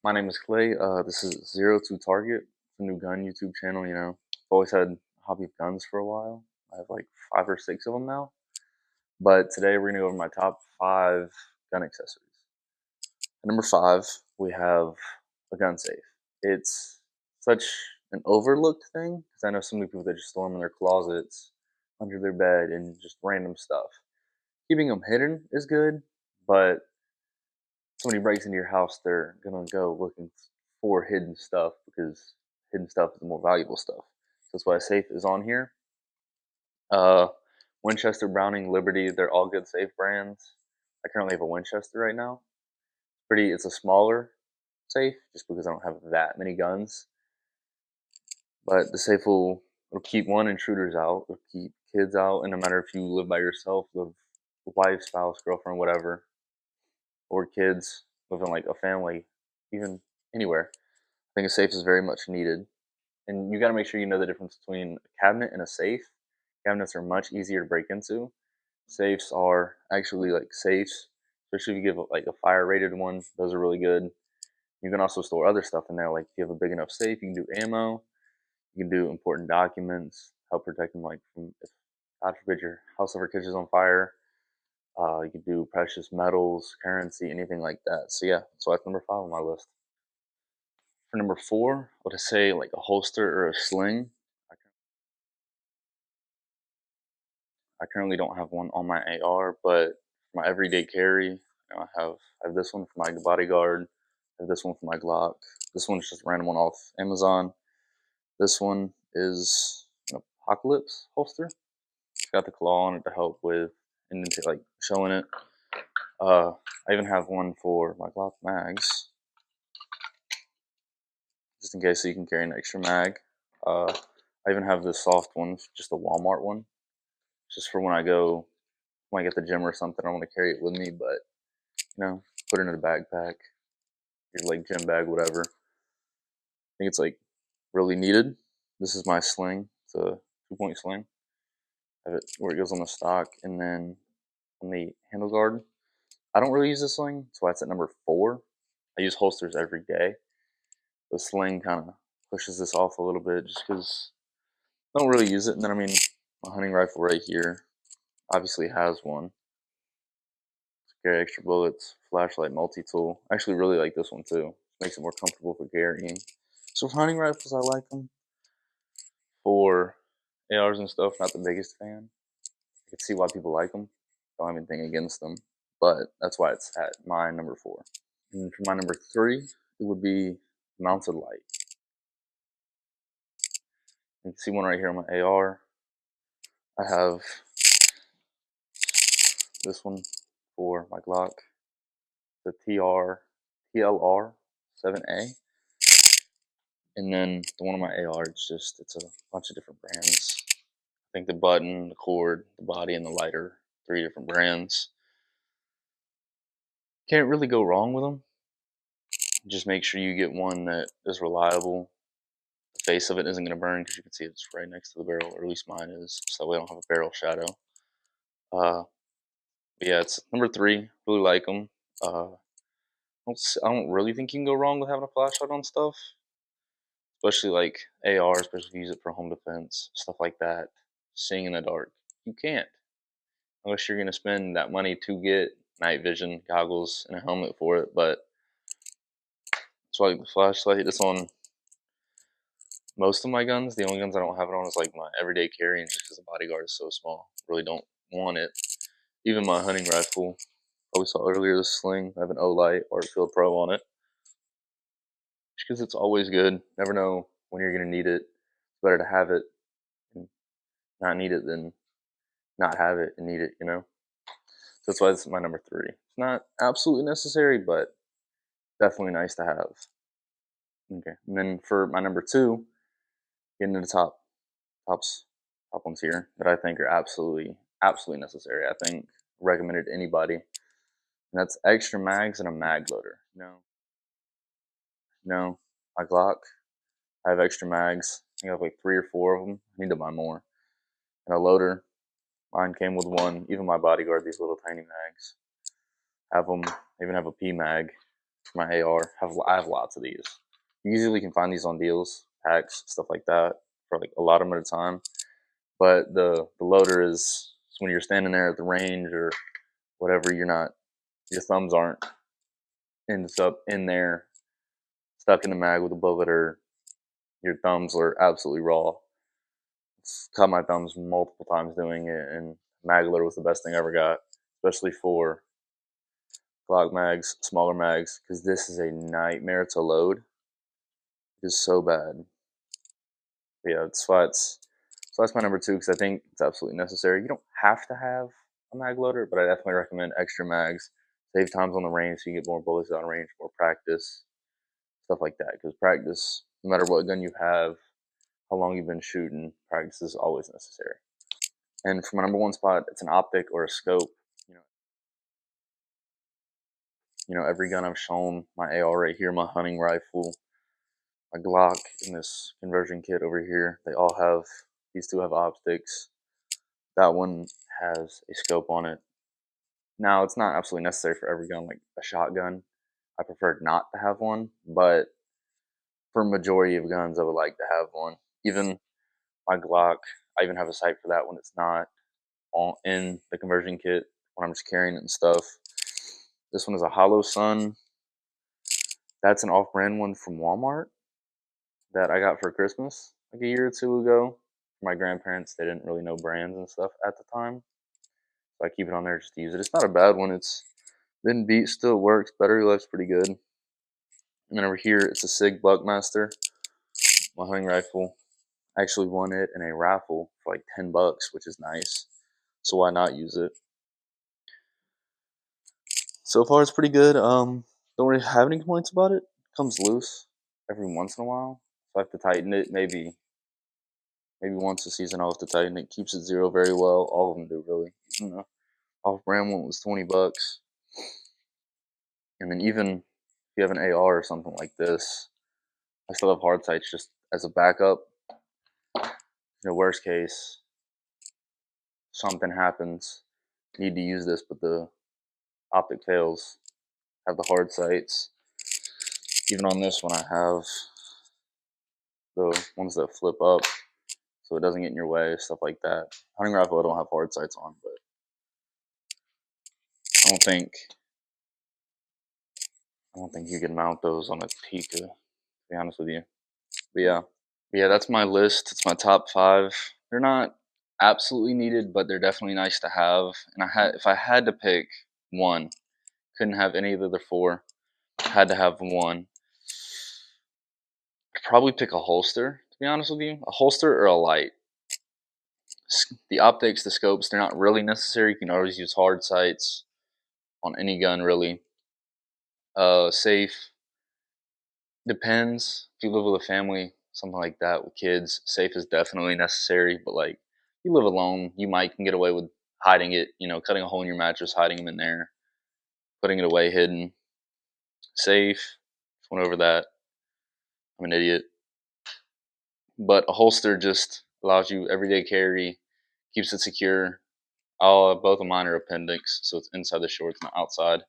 My name is Clay. This is Zero to Target, the new gun YouTube channel. I've always had a hobby of guns for a while. I have like 5 or 6 of them now. But today we're gonna go over my top 5 gun accessories. At number 5, we have a gun safe. It's such an overlooked thing because I know so many people that just store them in their closets, under their bed, and just random stuff. Keeping them hidden is good, but somebody breaks into your house, they're gonna go looking for hidden stuff because hidden stuff is the more valuable stuff. So that's why a safe is on here. Uh, Winchester, Browning, Liberty, they're all good safe brands. I currently have a Winchester right now. It's a smaller safe just because I don't have that many guns. But the safe will keep one intruders out, it'll keep kids out, and no matter if you live by yourself, live wife, spouse, girlfriend, whatever, or kids, live in like a family, even anywhere. I think a safe is very much needed. And you got to make sure you know the difference between a cabinet and a safe. Cabinets are much easier to break into. Safes are actually like safes, especially if you give like a fire rated one. Those are really good. You can also store other stuff in there. Like if you have a big enough safe, you can do ammo. You can do important documents, help protect them like from if God forbid your house ever catches on fire. You can do precious metals, currency, anything like that. So yeah, so that's number 5 on my list. For number 4, would I say like a holster or a sling? I currently don't have one on my AR, but for my everyday carry, I have this one for my bodyguard. I have this one for my Glock. This one's just a random one off Amazon. This one is an Apocalypse holster. It's got the claw on it to help with like showing it. I even have one for my Glock mags, just in case so you can carry an extra mag. I even have this soft one, just a Walmart one, just for when I get to the gym or something. I want to carry it with me, but put it in a backpack, your like gym bag, whatever. I think it's like really needed. This is my sling. It's a 2-point sling. I have it where it goes on the stock, and then on the handle guard. I don't really use the sling, so that's at number 4. I use holsters every day. The sling kind of pushes this off a little bit just because I don't really use it. And then my hunting rifle right here obviously has one. Carry extra bullets, flashlight, multi-tool. I actually really like this one too. Makes it more comfortable for carrying. So for hunting rifles, I like them. For ARs and stuff, not the biggest fan. I can see why people like them. Don't have anything against them, but that's why it's at my number 4. And for my number 3, it would be mounted light. You can see one right here on my AR. I have this one for my Glock, the TLR 7A. And then the one on my AR, it's a bunch of different brands. I think the button, the cord, the body, and the lighter, 3 different brands. Can't really go wrong with them. Just make sure you get one that is reliable. The face of it isn't going to burn because you can see it's right next to the barrel, or at least mine is, so that way I don't have a barrel shadow. But yeah, it's number 3. Really like them. I don't really think you can go wrong with having a flashlight on stuff, especially like AR, especially if you use it for home defense, stuff like that. Seeing in the dark, you can't unless you're gonna spend that money to get night vision goggles and a helmet for it. But it's like the flashlight. It's on most of my guns. The only guns I don't have it on is like my everyday carry, and just because the bodyguard is so small, really don't want it. Even my hunting rifle, probably saw earlier, the sling. I have an Olight Artfield Pro on it, just because it's always good. Never know when you're gonna need it. It's better to have it and not need it than not have it and need it. So that's why it's my number 3. It's not absolutely necessary, but definitely nice to have. Okay, and then for my number 2, getting to the tops, top ones here that I think are absolutely necessary. I think recommended to anybody, and that's extra mags and a mag loader. My Glock, I have extra mags. I have like 3 or 4 of them. I need to buy more. And a loader. Mine came with one. Even my bodyguard, these little tiny mags, have them. I even have a P mag. for my AR. I have lots of these. You usually can find these on deals, packs, stuff like that, for like a lot of them at a time. But the loader is when you're standing there at the range or whatever, your thumbs aren't ends up in there stuck in the mag with a bullet, or your thumbs are absolutely raw. It's cut my thumbs multiple times doing it, and mag loader was the best thing I ever got, especially for Glock mags, smaller mags, because this is a nightmare to load. It is so bad. But yeah, that's my number two, because I think it's absolutely necessary. You don't have to have a mag loader, but I definitely recommend extra mags. Save times on the range so you get more bullets out of range, more practice, stuff like that. Because practice, no matter what gun you have, how long you've been shooting, practice is always necessary. And for my number one spot, it's an optic or a scope. You know, every gun I've shown, my AR right here, my hunting rifle, my Glock, and this conversion kit over here, these two have optics. That one has a scope on it. Now, it's not absolutely necessary for every gun, like a shotgun. I prefer not to have one, but for majority of guns, I would like to have one. Even my Glock, I even have a sight for that when it's not in the conversion kit, when I'm just carrying it and stuff. This one is a Hollow Sun. That's an off-brand one from Walmart that I got for Christmas like a year or two ago. My grandparents, they didn't really know brands and stuff at the time, so I keep it on there just to use it. It's not a bad one. It's been beat, still works. Battery life's pretty good. And then over here, it's a Sig Buckmaster, my hunting rifle. I actually won it in a raffle for like $10, which is nice. So why not use it? So far, it's pretty good. Don't really have any complaints about it. It comes loose every once in a while, so I have to tighten it. Maybe once a season I'll have to tighten it. Keeps it zero very well. All of them do, really. You know, off-brand one was $20, and then even if you have an AR or something like this, I still have hard sights just as a backup. Worst case, something happens, need to use this, but the optic fails. Have the hard sights. Even on this one, I have the ones that flip up so it doesn't get in your way, stuff like that. Hunting rifle, I don't have hard sights on, but I don't think you can mount those on a Pika, to be honest with you. But yeah, that's my list. It's my top five. They're not absolutely needed, but they're definitely nice to have. And if I had to pick one, couldn't have any of the other four. Had to have one. I'd probably pick a holster, to be honest with you. A holster or a light. The optics, the scopes, they're not really necessary. You can always use hard sights on any gun, really. Safe, depends. If you live with a family, something like that, with kids, safe is definitely necessary. But like, you live alone, you might can get away with hiding it. Cutting a hole in your mattress, hiding them in there, putting it away, hidden. Safe. Went over that. I'm an idiot. But a holster just allows you everyday carry, keeps it secure. Both of mine are appendix, so it's inside the shorts, not outside.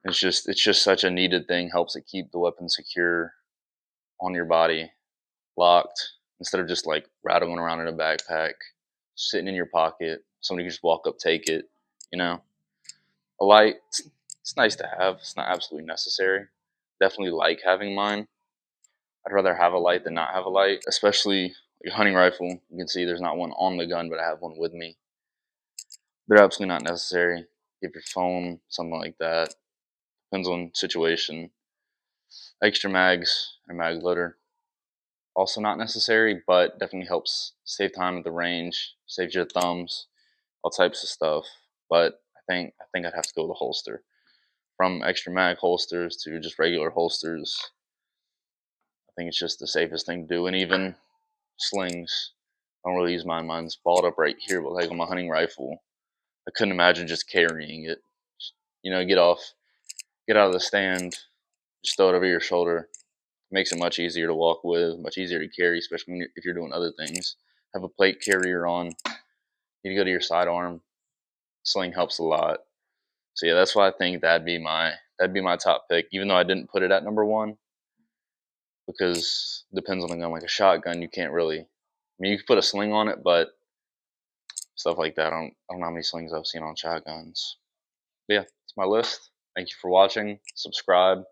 It's just such a needed thing. Helps it keep the weapon secure on your body, locked, instead of just like rattling around in a backpack, sitting in your pocket. Somebody can just walk up, take it. You know, a light. It's nice to have. It's not absolutely necessary. Definitely like having mine. I'd rather have a light than not have a light, especially like a hunting rifle. You can see there's not one on the gun, but I have one with me. They're absolutely not necessary. Give your phone, something like that. Depends on situation. Extra mags or mag loader. Also not necessary, but definitely helps save time at the range, saves your thumbs, all types of stuff. But I think I'd have to go with a holster. From extra mag holsters to just regular holsters, I think it's just the safest thing to do. And even slings, I don't really use mine. Mine's balled up right here, but like on my hunting rifle, I couldn't imagine just carrying it. Get out of the stand, just throw it over your shoulder. Makes it much easier to walk with, much easier to carry, especially if you're doing other things. Have a plate carrier on. You go to your sidearm. Sling helps a lot. So yeah, that's why I think that'd be my top pick, even though I didn't put it at number one, because it depends on the gun. Like a shotgun, you can't really. I mean, you can put a sling on it, but stuff like that. I don't know how many slings I've seen on shotguns. But yeah, it's my list. Thank you for watching. Subscribe.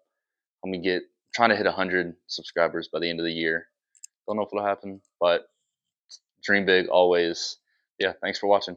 Let me get trying to hit 100 subscribers by the end of the year. Don't know if it'll happen, but dream big always. Yeah, thanks for watching.